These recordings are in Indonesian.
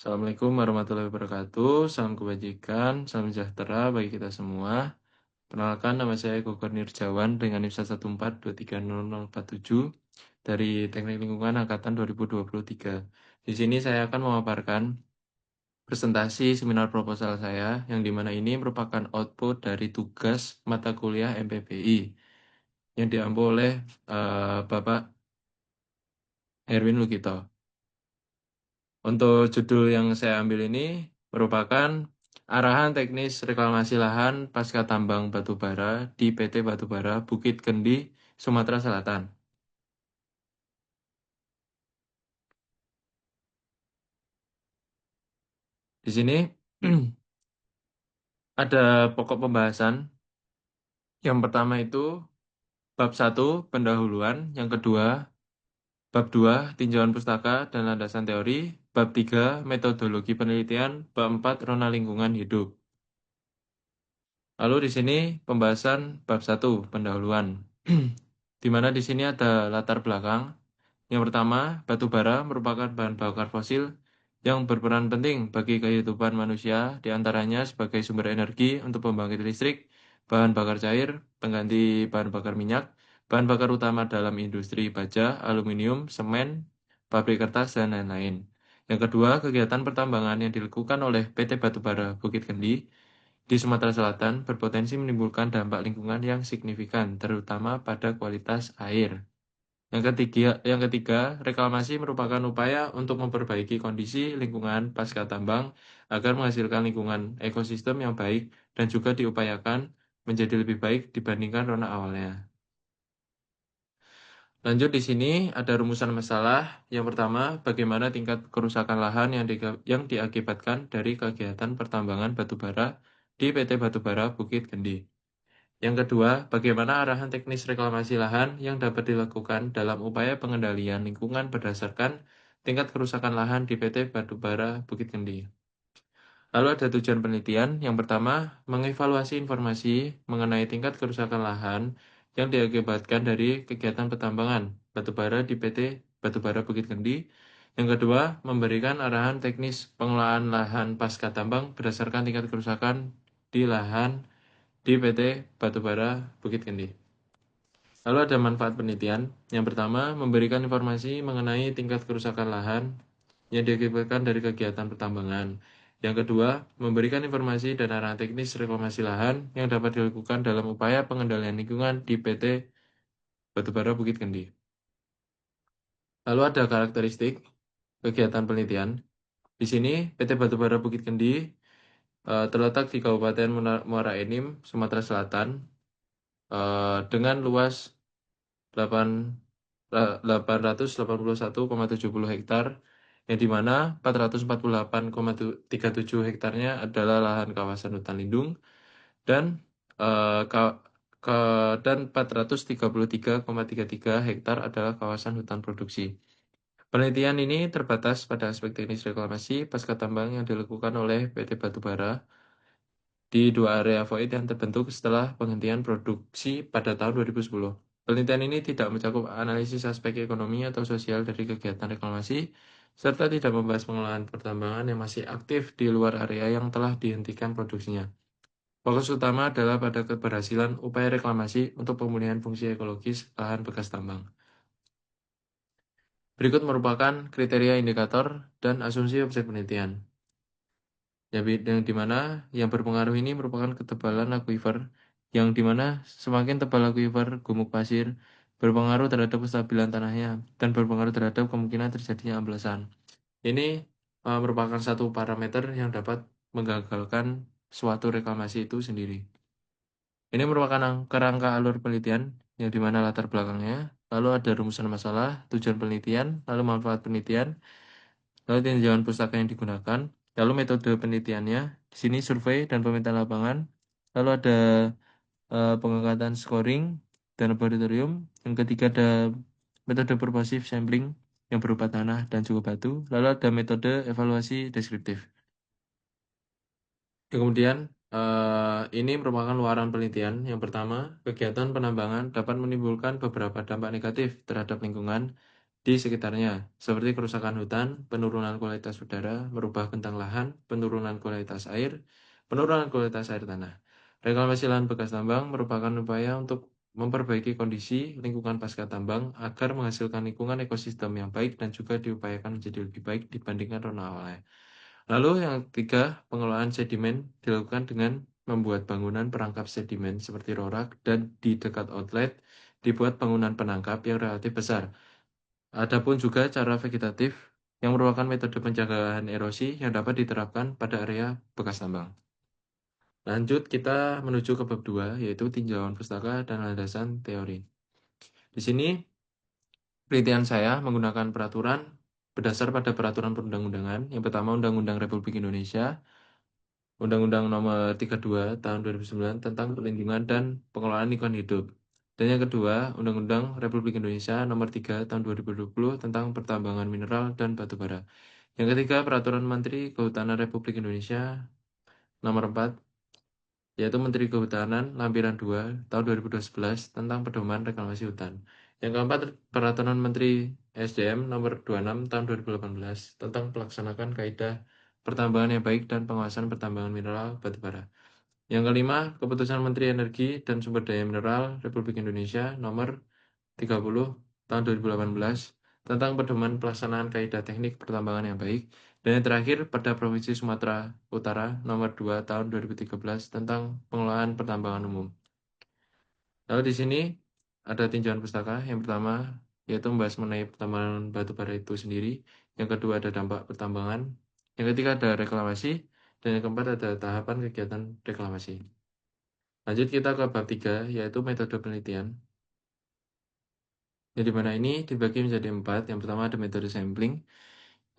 Assalamualaikum warahmatullahi wabarakatuh. Salam kebajikan, salam sejahtera bagi kita semua. Perkenalkan, nama saya Gogor Nirjawan dengan NIM 114230047 dari Teknik Lingkungan Angkatan 2023. Di sini saya akan memaparkan presentasi seminar proposal saya, yang dimana ini merupakan output dari tugas mata kuliah MPPI yang diampu oleh Bapak Herwin Lugito. Untuk judul yang saya ambil ini merupakan Arahan Teknis Reklamasi Lahan Pasca Tambang Batubara di PT Batubara Bukit Kendi, Sumatera Selatan. Di sini ada pokok pembahasan. Yang pertama itu bab 1 pendahuluan, yang kedua bab 2 tinjauan pustaka dan landasan teori, bab 3 metodologi penelitian, bab 4 rona lingkungan hidup. Lalu di sini pembahasan bab 1 pendahuluan. Di mana di sini ada latar belakang. Yang pertama, batu bara merupakan bahan bakar fosil yang berperan penting bagi kehidupan manusia, di antaranya sebagai sumber energi untuk pembangkit listrik, bahan bakar cair, pengganti bahan bakar minyak, bahan bakar utama dalam industri baja, aluminium, semen, pabrik kertas, dan lain-lain. Yang kedua, kegiatan pertambangan yang dilakukan oleh PT Batubara Bukit Kendi di Sumatera Selatan berpotensi menimbulkan dampak lingkungan yang signifikan, terutama pada kualitas air. Yang ketiga, reklamasi merupakan upaya untuk memperbaiki kondisi lingkungan pasca tambang agar menghasilkan lingkungan ekosistem yang baik dan juga diupayakan menjadi lebih baik dibandingkan rona awalnya. Lanjut di sini ada rumusan masalah. Yang pertama, bagaimana tingkat kerusakan lahan yang diakibatkan dari kegiatan pertambangan batubara di PT Batubara Bukit Kendi. Yang kedua, bagaimana arahan teknis reklamasi lahan yang dapat dilakukan dalam upaya pengendalian lingkungan berdasarkan tingkat kerusakan lahan di PT Batubara Bukit Kendi. Lalu ada tujuan penelitian. Yang pertama, mengevaluasi informasi mengenai tingkat kerusakan lahan yang diakibatkan dari kegiatan pertambangan batubara di PT Batubara Bukit Kendi. Yang kedua, memberikan arahan teknis pengelolaan lahan pasca tambang berdasarkan tingkat kerusakan di lahan di PT Batubara Bukit Kendi. Lalu ada manfaat penelitian. Yang pertama, memberikan informasi mengenai tingkat kerusakan lahan yang diakibatkan dari kegiatan pertambangan. Yang kedua, memberikan informasi dan arahan teknis reklamasi lahan yang dapat dilakukan dalam upaya pengendalian lingkungan di PT Batubara Bukit Kendi. Lalu ada karakteristik kegiatan penelitian. Di sini PT Batubara Bukit Kendi terletak di Kabupaten Muara Enim, Sumatera Selatan, dengan luas 881,70 hektar, yang dimana 448,37 hektarnya adalah lahan kawasan hutan lindung dan eh, ka- dan 433,33 hektar adalah kawasan hutan produksi. Penelitian ini terbatas pada aspek teknis reklamasi pasca tambang yang dilakukan oleh PT Batubara di dua area void yang terbentuk setelah penghentian produksi pada tahun 2010. Penelitian ini tidak mencakup analisis aspek ekonomi atau sosial dari kegiatan reklamasi, serta tidak membahas pengelolaan pertambangan yang masih aktif di luar area yang telah dihentikan produksinya. Fokus utama adalah pada keberhasilan upaya reklamasi untuk pemulihan fungsi ekologis lahan bekas tambang. Berikut merupakan kriteria indikator dan asumsi objek penelitian. Yang dimana yang berpengaruh ini merupakan ketebalan akuifer, yang dimana semakin tebal akuifer gumuk pasir berpengaruh terhadap kestabilan tanahnya dan berpengaruh terhadap kemungkinan terjadinya amblesan. Ini merupakan satu parameter yang dapat menggagalkan suatu reklamasi itu sendiri. Ini merupakan kerangka alur penelitian yang dimana latar belakangnya, lalu ada rumusan masalah, tujuan penelitian, lalu manfaat penelitian, lalu tinjauan pustaka yang digunakan, lalu metode penelitiannya, di sini survei dan pemetaan lapangan, lalu ada pengangkatan scoring dan laboratorium, yang ketiga ada metode purposive sampling yang berupa tanah dan juga batu, lalu ada metode evaluasi deskriptif. Kemudian, ini merupakan luaran penelitian. Yang pertama, kegiatan penambangan dapat menimbulkan beberapa dampak negatif terhadap lingkungan di sekitarnya, seperti kerusakan hutan, penurunan kualitas udara, merubah bentang lahan, penurunan kualitas air, penurunan kualitas air tanah. Reklamasi lahan bekas tambang merupakan upaya untuk memperbaiki kondisi lingkungan pasca tambang agar menghasilkan lingkungan ekosistem yang baik dan juga diupayakan menjadi lebih baik dibandingkan zona awalnya. Lalu yang ketiga, pengelolaan sedimen dilakukan dengan membuat bangunan perangkap sedimen seperti rorak dan di dekat outlet dibuat bangunan penangkap yang relatif besar. Adapun juga cara vegetatif yang merupakan metode pencegahan erosi yang dapat diterapkan pada area bekas tambang. Lanjut kita menuju ke bab 2 yaitu tinjauan pustaka dan landasan teori. Di sini penelitian saya menggunakan peraturan berdasar pada peraturan perundang-undangan. Yang pertama Undang-Undang Republik Indonesia, Undang-Undang Nomor 32 Tahun 2009 tentang Perlindungan dan Pengelolaan Lingkungan Hidup. Dan yang kedua, Undang-Undang Republik Indonesia Nomor 3 Tahun 2020 tentang Pertambangan Mineral dan Batu Bara. Yang ketiga, Peraturan Menteri Kehutanan Republik Indonesia Nomor 4, yaitu Menteri Kehutanan Lampiran 2 Tahun 2011 tentang Pedoman Reklamasi Hutan. Yang keempat, Peraturan Menteri SDM Nomor 26 Tahun 2018 tentang Pelaksanaan Kaidah Pertambangan yang Baik dan Pengawasan Pertambangan Mineral Batu Bara. Yang kelima, Keputusan Menteri Energi dan Sumber Daya Mineral Republik Indonesia Nomor 30 Tahun 2018 tentang pedoman pelaksanaan kaidah teknik pertambangan yang baik. Dan yang terakhir, pada Provinsi Sumatera Utara Nomor 2 Tahun 2013 tentang pengelolaan pertambangan umum. Lalu di sini ada tinjauan pustaka. Yang pertama yaitu membahas mengenai pertambangan batu bara itu sendiri. Yang kedua ada dampak pertambangan. Yang ketiga ada reklamasi. Dan yang keempat ada tahapan kegiatan reklamasi. Lanjut kita ke bab 3 yaitu metode penelitian. Yang dimana ini dibagi menjadi 4. Yang pertama ada metode sampling,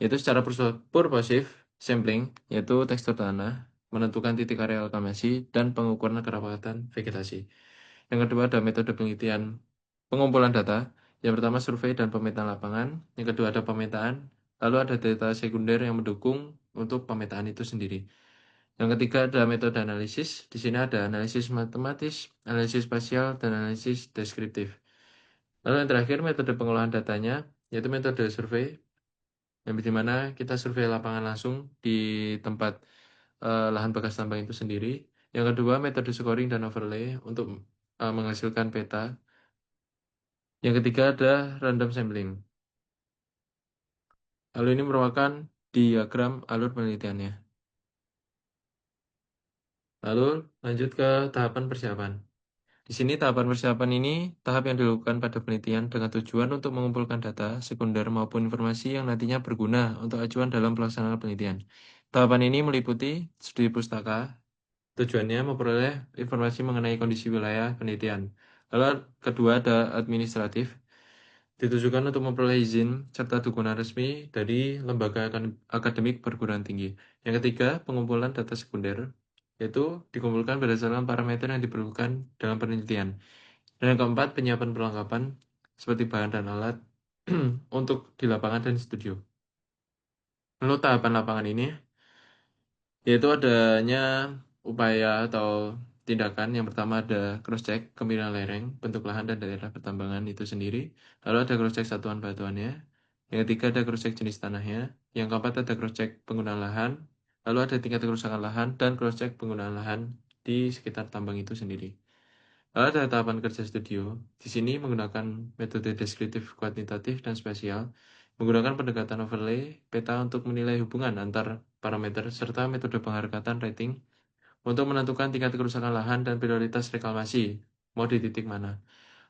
yaitu secara purposive sampling, yaitu tekstur tanah, menentukan titik area reklamasi, dan pengukuran kerapatan vegetasi. Yang kedua ada metode penelitian pengumpulan data. Yang pertama survei dan pemetaan lapangan. Yang kedua ada pemetaan, lalu ada data sekunder yang mendukung untuk pemetaan itu sendiri. Yang ketiga ada metode analisis. Di sini ada analisis matematis, analisis spasial, dan analisis deskriptif. Lalu yang terakhir metode pengolahan datanya, yaitu metode survei, yang dimana kita survei lapangan langsung di tempat lahan bekas tambang itu sendiri. Yang kedua metode scoring dan overlay untuk menghasilkan peta. Yang ketiga ada random sampling. Lalu ini merupakan diagram alur penelitiannya. Lalu lanjut ke tahapan persiapan. Di sini tahapan persiapan ini tahap yang dilakukan pada penelitian dengan tujuan untuk mengumpulkan data sekunder maupun informasi yang nantinya berguna untuk acuan dalam pelaksanaan penelitian. Tahapan ini meliputi studi pustaka, tujuannya memperoleh informasi mengenai kondisi wilayah penelitian. Lalu kedua ada administratif, ditujukan untuk memperoleh izin serta dukungan resmi dari lembaga akademik perguruan tinggi. Yang ketiga, pengumpulan data sekunder, yaitu dikumpulkan berdasarkan parameter yang diperlukan dalam penelitian. Dan yang keempat, penyiapan perlengkapan seperti bahan dan alat untuk di lapangan dan studio. Lalu tahapan lapangan ini yaitu adanya upaya atau tindakan. Yang pertama ada cross-check kemiringan lereng, bentuk lahan dan daerah pertambangan itu sendiri. Lalu ada cross-check satuan batuannya. Yang ketiga ada cross-check jenis tanahnya. Yang keempat ada cross-check penggunaan lahan. Lalu ada tingkat kerusakan lahan dan cross-check penggunaan lahan di sekitar tambang itu sendiri. Lalu ada tahapan kerja studio. Di sini menggunakan metode deskriptif kuantitatif dan spasial, menggunakan pendekatan overlay, peta untuk menilai hubungan antar parameter, serta metode penghargaan rating untuk menentukan tingkat kerusakan lahan dan prioritas reklamasi, mau di titik mana.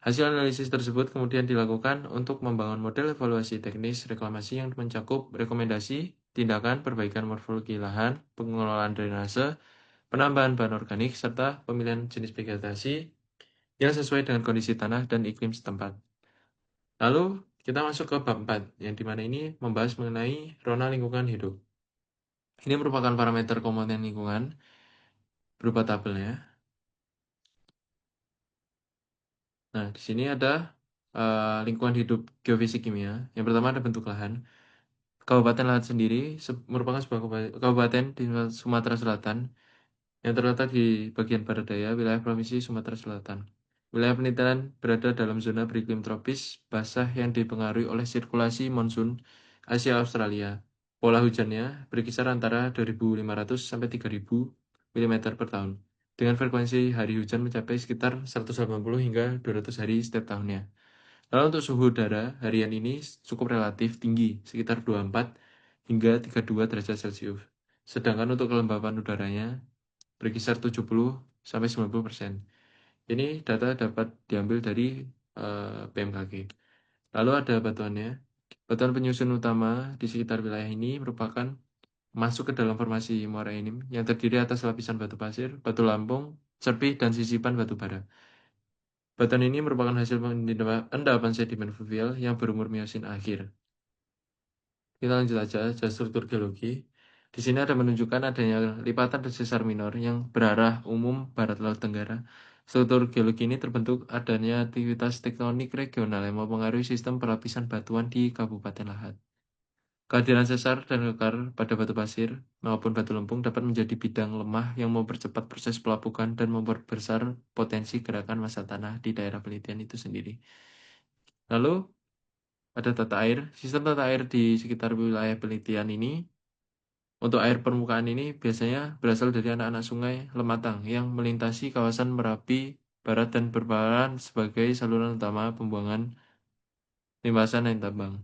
Hasil analisis tersebut kemudian dilakukan untuk membangun model evaluasi teknis reklamasi yang mencakup rekomendasi, tindakan, perbaikan morfologi lahan, pengelolaan drainase, penambahan bahan organik, serta pemilihan jenis vegetasi yang sesuai dengan kondisi tanah dan iklim setempat. Lalu kita masuk ke bab 4, yang dimana ini membahas mengenai rona lingkungan hidup. Ini merupakan parameter komponen lingkungan berupa tabelnya. Nah, di sini ada lingkungan hidup geofisik kimia. Yang pertama ada bentuk lahan. Kabupaten Lahat sendiri merupakan sebuah kabupaten di Sumatera Selatan yang terletak di bagian barat daya wilayah Provinsi Sumatera Selatan. Wilayah penelitian berada dalam zona beriklim tropis basah yang dipengaruhi oleh sirkulasi monsun Asia Australia. Pola hujannya berkisar antara 2.500 sampai 3.000 mm per tahun, dengan frekuensi hari hujan mencapai sekitar 180 hingga 200 hari setiap tahunnya. Lalu untuk suhu udara harian ini cukup relatif tinggi, sekitar 24 hingga 32 derajat Celcius. Sedangkan untuk kelembapan udaranya berkisar 70 sampai 90%. Ini data dapat diambil dari BMKG. Lalu ada batuannya. Batuan penyusun utama di sekitar wilayah ini merupakan masuk ke dalam formasi muara enim yang terdiri atas lapisan batu pasir, batu lampung, cerpih, dan sisipan batu bara. Batuan ini merupakan hasil endapan sedimen fluvial yang berumur Miosin akhir. Kita lanjut aja struktur geologi. Di sini ada menunjukkan adanya lipatan sesar minor yang berarah umum barat laut tenggara. Struktur geologi ini terbentuk adanya aktivitas tektonik regional yang mempengaruhi sistem pelapisan batuan di Kabupaten Lahat. Kehadiran sesar dan kekar pada batu pasir maupun batu lempung dapat menjadi bidang lemah yang mempercepat proses pelapukan dan memperbesar potensi gerakan massa tanah di daerah penelitian itu sendiri. Lalu ada tata air. Sistem tata air di sekitar wilayah penelitian ini, untuk air permukaan ini biasanya berasal dari anak-anak sungai Lematang yang melintasi kawasan Merapi Barat dan berperan sebagai saluran utama pembuangan limpasan dan tambang.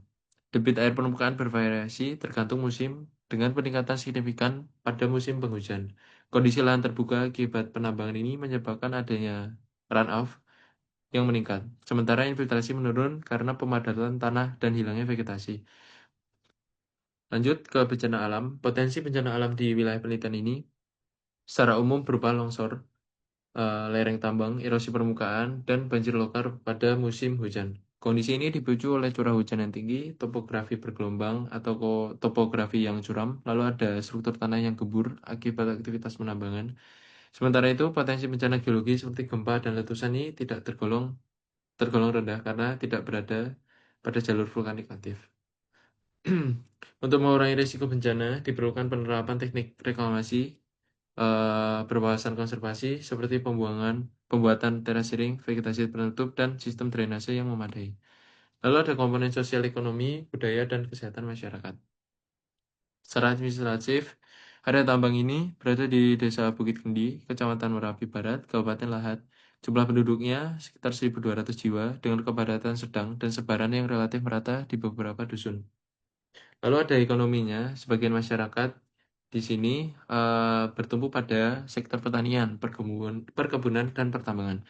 Debit air permukaan bervariasi tergantung musim dengan peningkatan signifikan pada musim penghujan. Kondisi lahan terbuka akibat penambangan ini menyebabkan adanya runoff yang meningkat, sementara infiltrasi menurun karena pemadatan tanah dan hilangnya vegetasi. Lanjut ke bencana alam. Potensi bencana alam di wilayah penelitian ini secara umum berupa longsor, lereng tambang, erosi permukaan, dan banjir lokal pada musim hujan. Kondisi ini dipicu oleh curah hujan yang tinggi, topografi bergelombang atau topografi yang curam, lalu ada struktur tanah yang gembur akibat aktivitas penambangan. Sementara itu, potensi bencana geologi seperti gempa dan letusan ini tidak tergolong rendah karena tidak berada pada jalur vulkanik aktif. Untuk mengurangi risiko bencana, diperlukan penerapan teknik reklamasi berwawasan konservasi seperti pembuatan terasering, vegetasi penutup, dan sistem drainase yang memadai. Lalu ada komponen sosial ekonomi, budaya, dan kesehatan masyarakat. Secara administratif, area tambang ini berada di Desa Bukit Kendi, Kecamatan Merapi Barat, Kabupaten Lahat. Jumlah penduduknya sekitar 1.200 jiwa dengan kepadatan sedang dan sebaran yang relatif merata di beberapa dusun. Lalu ada ekonominya, sebagian masyarakat di sini bertumbuh pada sektor pertanian, perkebunan, dan pertambangan.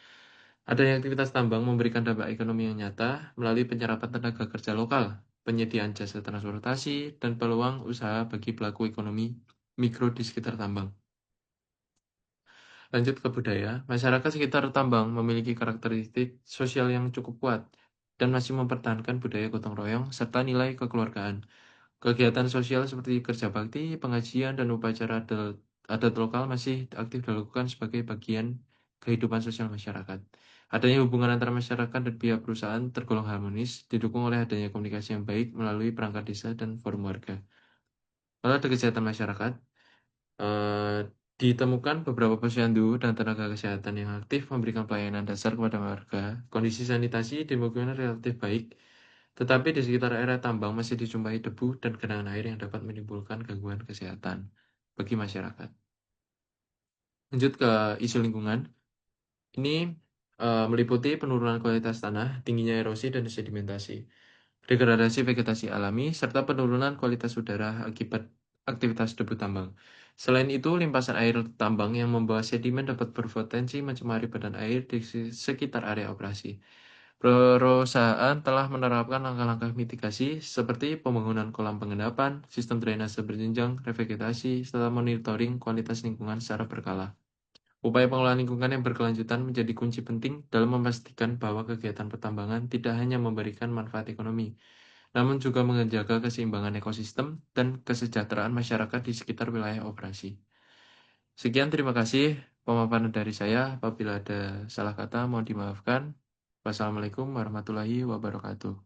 Adanya aktivitas tambang memberikan dampak ekonomi yang nyata melalui penyerapan tenaga kerja lokal, penyediaan jasa transportasi, dan peluang usaha bagi pelaku ekonomi mikro di sekitar tambang. Lanjut ke budaya, masyarakat sekitar tambang memiliki karakteristik sosial yang cukup kuat dan masih mempertahankan budaya gotong royong serta nilai kekeluargaan. Kegiatan sosial seperti kerja bakti, pengajian, dan upacara adat lokal masih aktif dilakukan sebagai bagian kehidupan sosial masyarakat. Adanya hubungan antara masyarakat dan pihak perusahaan tergolong harmonis, didukung oleh adanya komunikasi yang baik melalui perangkat desa dan forum warga. Lalu ada kesehatan masyarakat. Eh, Ditemukan beberapa posyandu dan tenaga kesehatan yang aktif memberikan pelayanan dasar kepada warga. Kondisi sanitasi di lingkungan relatif baik, tetapi di sekitar area tambang masih dijumpai debu dan genangan air yang dapat menimbulkan gangguan kesehatan bagi masyarakat. Lanjut ke isu lingkungan. Ini meliputi penurunan kualitas tanah, tingginya erosi dan sedimentasi, degradasi vegetasi alami, serta penurunan kualitas udara akibat aktivitas debu tambang. Selain itu, limpasan air tambang yang membawa sedimen dapat berpotensi mencemari badan air di sekitar area operasi. Perusahaan telah menerapkan langkah-langkah mitigasi seperti pembangunan kolam pengendapan, sistem drainase berjenjang, revegetasi, serta monitoring kualitas lingkungan secara berkala. Upaya pengelolaan lingkungan yang berkelanjutan menjadi kunci penting dalam memastikan bahwa kegiatan pertambangan tidak hanya memberikan manfaat ekonomi, namun juga menjaga keseimbangan ekosistem dan kesejahteraan masyarakat di sekitar wilayah operasi. Sekian, terima kasih pemaparan dari saya. Apabila ada salah kata, mohon dimaafkan. Wassalamualaikum warahmatullahi wabarakatuh.